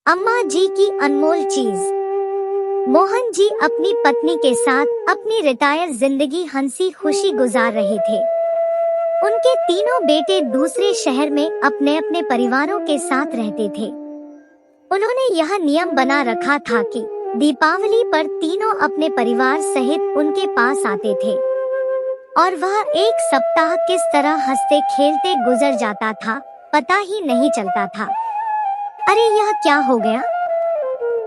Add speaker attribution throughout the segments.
Speaker 1: अम्मा जी की अनमोल चीज। मोहन जी अपनी पत्नी के साथ अपनी रिटायर जिंदगी हंसी खुशी गुजार रहे थे। उनके तीनों बेटे दूसरे शहर में अपने अपने परिवारों के साथ रहते थे। उन्होंने यह नियम बना रखा था कि दीपावली पर तीनों अपने परिवार सहित उनके पास आते थे और वह एक सप्ताह किस तरह हंसते खेलते गुजर जाता था, पता ही नहीं चलता था। अरे यह क्या हो गया?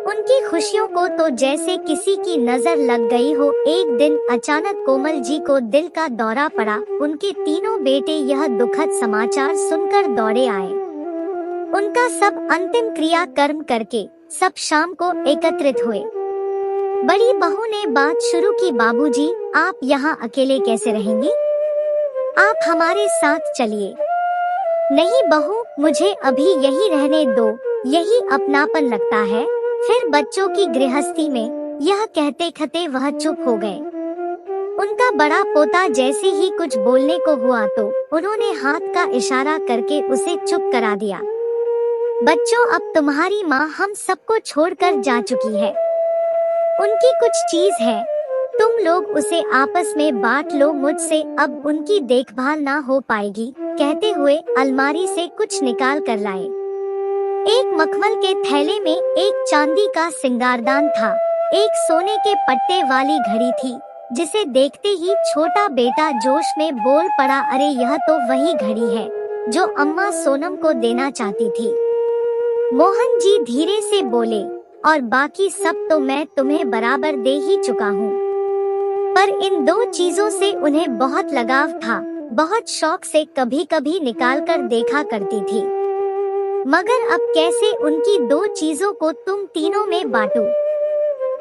Speaker 1: उनकी खुशियों को तो जैसे किसी की नजर लग गई हो। एक दिन अचानक कोमल जी को दिल का दौरा पड़ा। उनके तीनों बेटे यह दुखद समाचार सुनकर दौड़े आए। उनका सब अंतिम क्रिया कर्म करके सब शाम को एकत्रित हुए। बड़ी बहू ने बात शुरू की, बाबूजी, आप यहाँ अकेले कैसे रहेंगी? आप हमारे साथ चलिए। नहीं बहू, मुझे अभी यही रहने दो, यही अपनापन लगता है। फिर बच्चों की गृहस्थी में, यह कहते कहते वह चुप हो गए। उनका बड़ा पोता जैसे ही कुछ बोलने को हुआ तो उन्होंने हाथ का इशारा करके उसे चुप करा दिया। बच्चों, अब तुम्हारी माँ हम सबको छोड़कर जा चुकी है। उनकी कुछ चीज है, तुम लोग उसे आपस में बांट लो, मुझसे अब उनकी देखभाल ना हो पाएगी। कहते हुए अलमारी से कुछ निकाल कर लाए। एक मखमल के थैले में एक चांदी का सिंगारदान था, एक सोने के पट्टे वाली घड़ी थी, जिसे देखते ही छोटा बेटा जोश में बोल पड़ा, अरे यह तो वही घड़ी है जो अम्मा सोनम को देना चाहती थी। मोहन जी धीरे से बोले, और बाकी सब तो मैं तुम्हें बराबर दे ही चुका हूँ, पर इन दो चीजों से उन्हें बहुत लगाव था। बहुत शौक से कभी कभी निकाल कर देखा करती थी, मगर अब कैसे उनकी दो चीजों को तुम तीनों में बांटूं?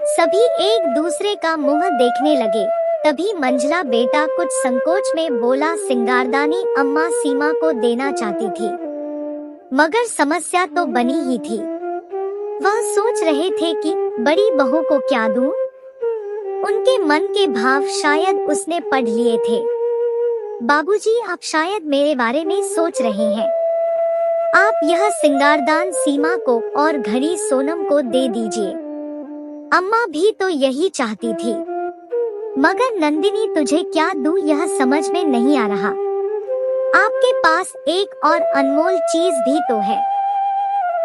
Speaker 1: सभी एक दूसरे का मुंह देखने लगे। तभी मंझला बेटा कुछ संकोच में बोला, सिंगारदानी अम्मा सीमा को देना चाहती थी, मगर समस्या तो बनी ही थी। वह सोच रहे थे कि बड़ी बहू को क्या दूं? उनके मन के भाव शायद उसने पढ़ लिए थे। बाबूजी, आप शायद मेरे बारे में सोच रहे हैं। आप यह सिंगारदान सीमा को और घड़ी सोनम को दे दीजिए। अम्मा भी तो यही चाहती थी, मगर नंदिनी तुझे क्या दूं यह समझ में नहीं आ रहा। आपके पास एक और अनमोल चीज भी तो है,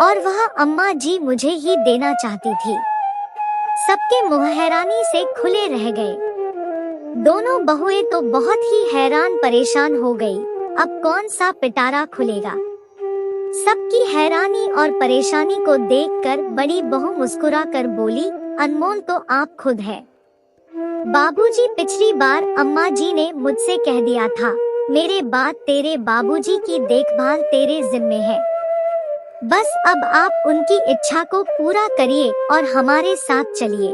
Speaker 1: और वह अम्मा जी मुझे ही देना चाहती थी। सबके मुंह हैरानी से खुले रह गए। दोनों बहुएं तो बहुत ही हैरान परेशान हो गई। अब कौन सा पिटारा खुलेगा? सबकी हैरानी और परेशानी को देखकर बड़ी बहू मुस्कुरा कर बोली, अनमोल तो आप खुद है। बाबूजी, पिछली बार अम्मा जी ने मुझसे कह दिया था, मेरे बाद तेरे बाबूजी की देखभाल तेरे जिम्मे है। बस अब आप उनकी इच्छा को पूरा करिए और हमारे साथ चलिए।